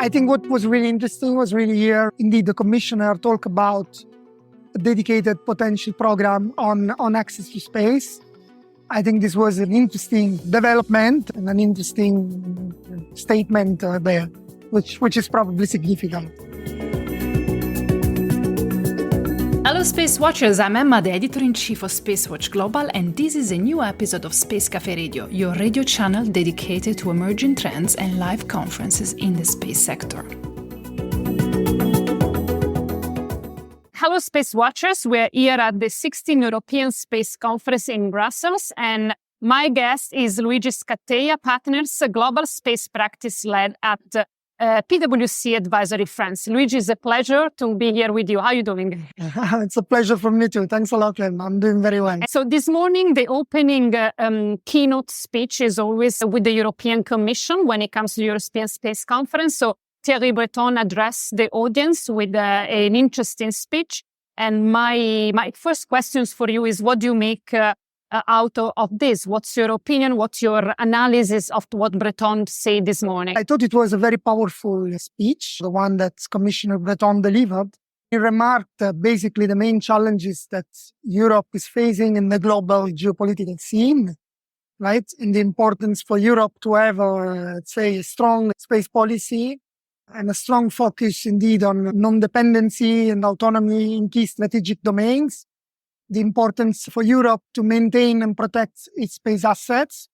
I think what was really interesting was really here, indeed, the commissioner talk about a dedicated potential program on access to space. I think this was an interesting development and an interesting statement there, which is probably significant. Hello Space Watchers, I'm Emma, the editor-in-chief of SpaceWatch.Global, and this is a new episode of Space Cafè Radio, your radio channel dedicated to emerging trends and live conferences in the space sector. Hello Space Watchers, we're here at the 16th European Space Conference in Brussels, and my guest is Luigi Scatteia, Partners Global Space Practice Lead at PwC Advisory France. Luigi, it's a pleasure to be here with you. How are you doing? It's a pleasure for me too. Thanks a lot, Emma. I'm doing very well. So this morning, the opening keynote speech is always with the European Commission when it comes to the European Space Conference. So Thierry Breton addressed the audience with an interesting speech. And my first questions for you is, what do you make out of this? What's your opinion? What's your analysis of what Breton said this morning? I thought it was a very powerful speech, the one that Commissioner Breton delivered. He remarked basically the main challenges that Europe is facing in the global geopolitical scene, right? And the importance for Europe to have, let's say, a strong space policy and a strong focus indeed on non-dependency and autonomy in key strategic domains. The importance for Europe to maintain and protect its space assets.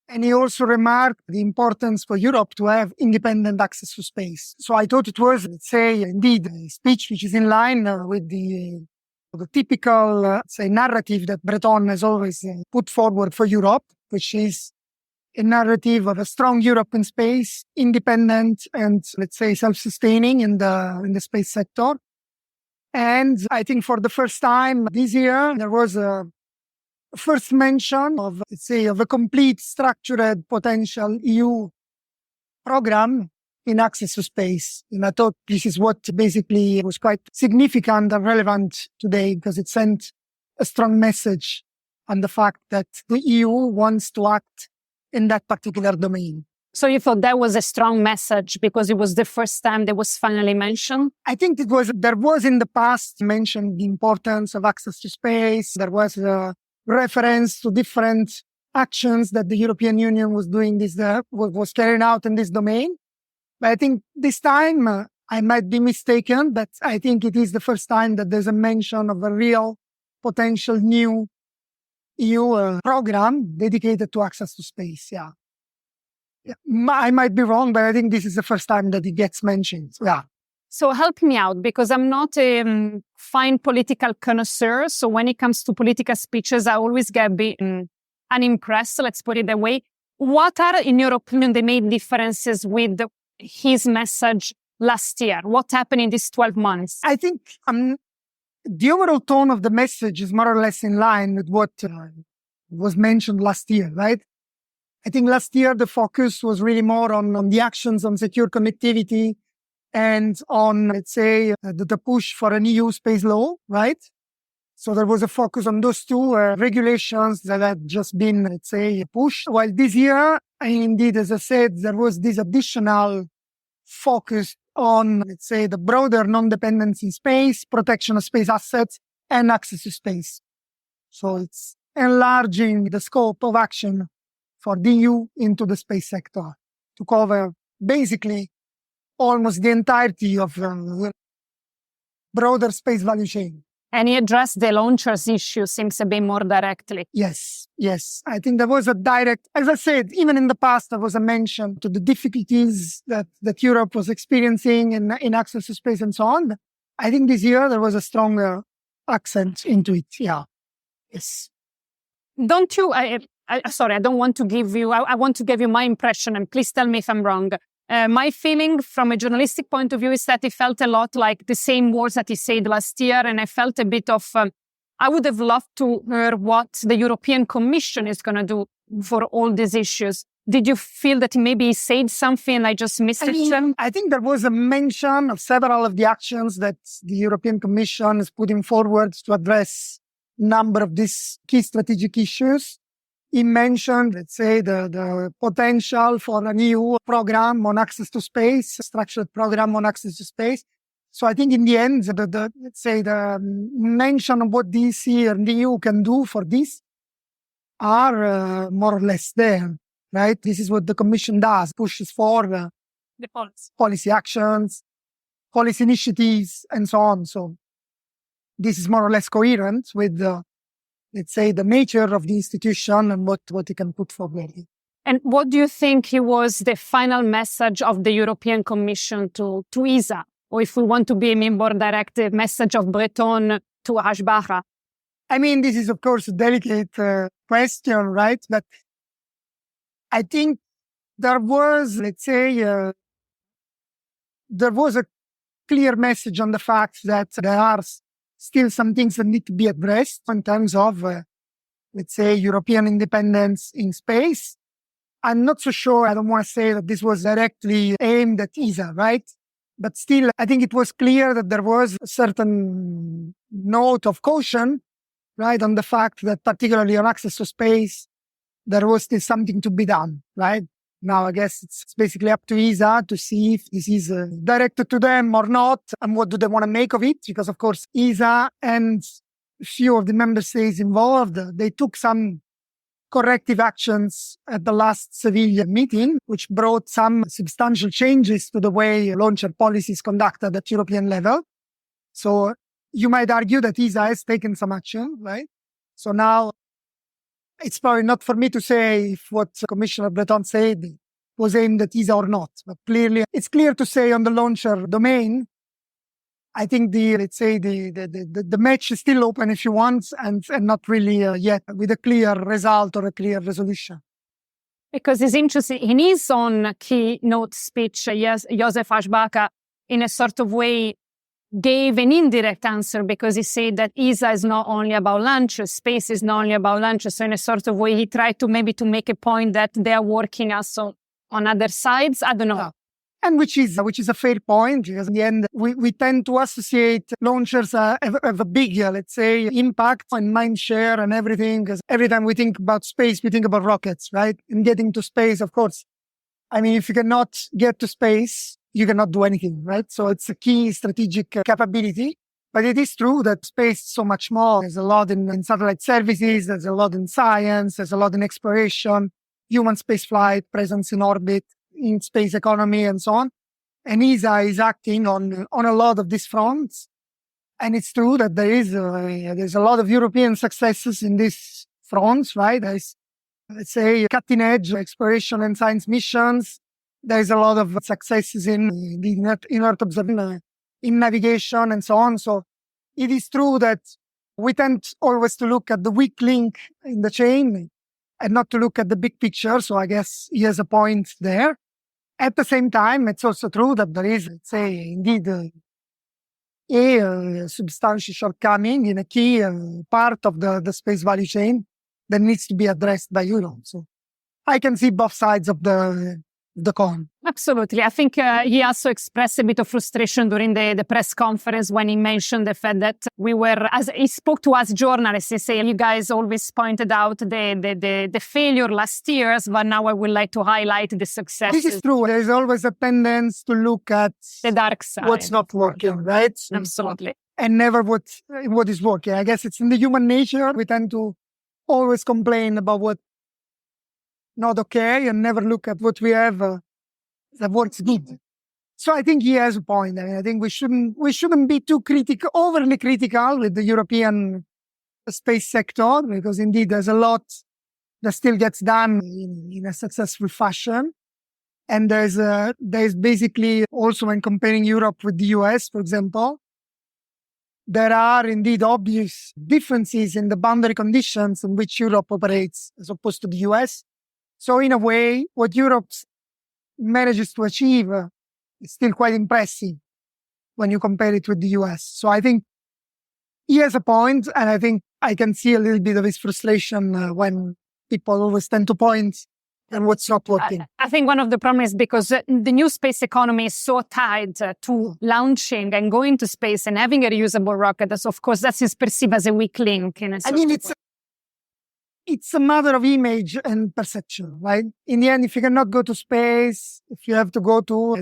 And he also remarked the importance for Europe to have independent access to space. So I thought it was, let's say, indeed a speech which is in line with the typical, let's say, narrative that Breton has always put forward for Europe, which is a narrative of a strong Europe in space, independent and, let's say, self-sustaining in the space sector. And I think for the first time this year, there was a first mention of, let's say, of a complete structured potential EU program in access to space. And I thought this is what basically was quite significant and relevant today, because it sent a strong message on the fact that the EU wants to act in that particular domain. So you thought that was a strong message because it was the first time that was finally mentioned? I think there was in the past mentioned the importance of access to space. There was a reference to different actions that the European Union was doing was carrying out in this domain. But I think this time I might be mistaken, but I think it is the first time that there's a mention of a real potential new EU program dedicated to access to space. Yeah. I might be wrong, but I think this is the first time that it gets mentioned. Yeah. So help me out, because I'm not a fine political connoisseur. So when it comes to political speeches, I always get a bit unimpressed, let's put it that way. What are, in your opinion, the main differences with his message last year? What happened in these 12 months? I think the overall tone of the message is more or less in line with what was mentioned last year, right? I think last year the focus was really more on the actions on secure connectivity and on, let's say, the push for an EU space law, right? So there was a focus on those two regulations that had just been, let's say, pushed. While this year, indeed, as I said, there was this additional focus on, let's say, the broader non-dependency space, protection of space assets, and access to space. So it's enlarging the scope of action for the EU into the space sector to cover basically almost the entirety of the broader space value chain. And he addressed the launchers issue, seems a bit more directly. Yes. I think there was a direct, as I said, even in the past, there was a mention to the difficulties that Europe was experiencing in access to space and so on. I think this year there was a stronger accent into it. Yeah. Yes. Don't you... Sorry, I don't want to give you, I want to give you my impression, and please tell me if I'm wrong. My feeling from a journalistic point of view is that it felt a lot like the same words that he said last year, and I felt a bit of, I would have loved to hear what the European Commission is going to do for all these issues. Did you feel that maybe he said something and I just missed it? I think there was a mention of several of the actions that the European Commission is putting forward to address a number of these key strategic issues. he mentioned, let's say, the potential for an EU program on access to space, a structured program on access to space. So I think in the end, let's say the mention of what DC and the EU can do for this are more or less there, right? This is what the Commission does, pushes for the policy actions, policy initiatives, and so on. So this is more or less coherent with let's say, the nature of the institution and what it can put forward. And what do you think was the final message of the European Commission to ESA? Or if we want to be more direct, the message of Breton to Ashbaha? I mean, this is, of course, a delicate question, right? But I think there was, let's say, there was a clear message on the fact that there are still some things that need to be addressed in terms of, let's say, European independence in space. I'm not so sure. I don't want to say that this was directly aimed at ESA, right? But still, I think it was clear that there was a certain note of caution, right, on the fact that particularly on access to space, there was still something to be done, right? Now, I guess it's basically up to ESA to see if this is directed to them or not, and what do they want to make of it. Because, of course, ESA and a few of the member states involved, they took some corrective actions at the last Seville meeting, which brought some substantial changes to the way launcher policy is conducted at European level. So you might argue that ESA has taken some action, right? So now it's probably not for me to say if what Commissioner Breton said was aimed at ESA or not, but clearly it's clear to say on the launcher domain, I think the match is still open if you want, and not really yet with a clear result or a clear resolution. Because it's interesting, in his own keynote speech, Joseph Ashbaha, in a sort of way, gave an indirect answer, because he said that ESA is not only about launches, space is not only about launches. So in a sort of way, he tried to maybe to make a point that they are working also on other sides. I don't know. Yeah. And which is a fair point, because in the end, we tend to associate launchers have a big, let's say, impact on mind share and everything. Because every time we think about space, we think about rockets, right? And getting to space, of course. I mean, if you cannot get to space, you cannot do anything, right? So it's a key strategic capability. But it is true that space is so much more. There's a lot in satellite services. There's a lot in science. There's a lot in exploration, human spaceflight, presence in orbit, in space economy, and so on. And ESA is acting on a lot of these fronts. And it's true that there's a lot of European successes in these fronts, right? There's, let's say, cutting edge exploration and science missions. There's a lot of successes in the Earth observation, in navigation, and so on. So it is true that we tend always to look at the weak link in the chain and not to look at the big picture. So I guess he has a point there. At the same time, it's also true that there is, let's say, indeed a substantial shortcoming in a key part of the space value chain that needs to be addressed by Europe. So I can see both sides of the coin. Absolutely. I think he also expressed a bit of frustration during the press conference when he mentioned the fact that as he spoke to us journalists, he said, you guys always pointed out the failure last years, but now I would like to highlight the success. This is true. There's always a tendency to look at the dark side. What's not working, right? Absolutely. And never what is working. I guess it's in the human nature. We tend to always complain about what not okay and never look at what we have that works good. So I think he has a point. I mean, I think we shouldn't be too overly critical with the European space sector, because indeed there's a lot that still gets done in a successful fashion. And there's basically also, when comparing Europe with the US, for example, there are indeed obvious differences in the boundary conditions in which Europe operates as opposed to the US. So in a way, what Europe manages to achieve is still quite impressive when you compare it with the US. So I think he has a point, and I think I can see a little bit of his frustration when people always tend to point at what's not working. I think one of the problems is because the new space economy is so tied to launching and going to space and having a reusable rocket. So of course, that is perceived as a weak link. It's a matter of image and perception, right? In the end, if you cannot go to space, if you have to go to,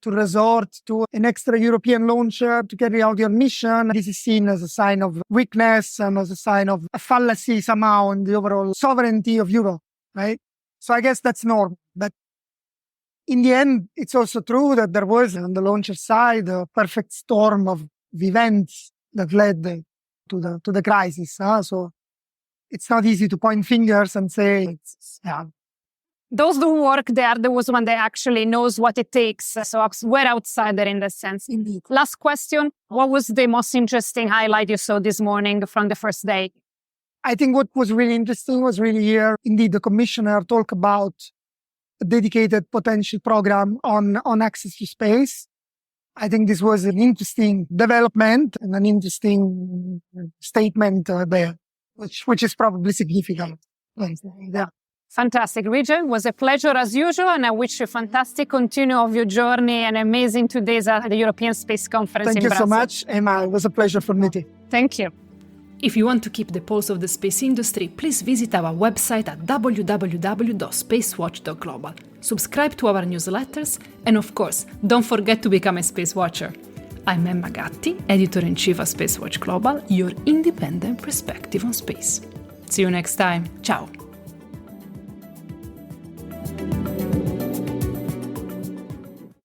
to resort to an extra European launcher to carry out your mission, this is seen as a sign of weakness and as a sign of a fallacy somehow in the overall sovereignty of Europe, right? So I guess that's normal. But in the end, it's also true that there was on the launcher side a perfect storm of events that led to the crisis. So it's not easy to point fingers and say, those who work there was one that actually knows what it takes. So we're outsider in that sense. Indeed. Last question. What was the most interesting highlight you saw this morning from the first day? I think what was really interesting was really hear indeed the commissioner talk about a dedicated potential program on access to space. I think this was an interesting development and an interesting statement there, which is probably significant. Yeah. Fantastic. Luigi, it was a pleasure as usual, and I wish you a fantastic continue of your journey and amazing 2 days at the European Space Conference Thank in you Brussels. so much, Emma. It was a pleasure for me too. Thank you. If you want to keep the pulse of the space industry, please visit our website at www.SpaceWatch.Global. Subscribe to our newsletters, and of course, don't forget to become a Space Watcher. I'm Emma Gatti, Editor-in-Chief of SpaceWatch Global, your independent perspective on space. See you next time. Ciao!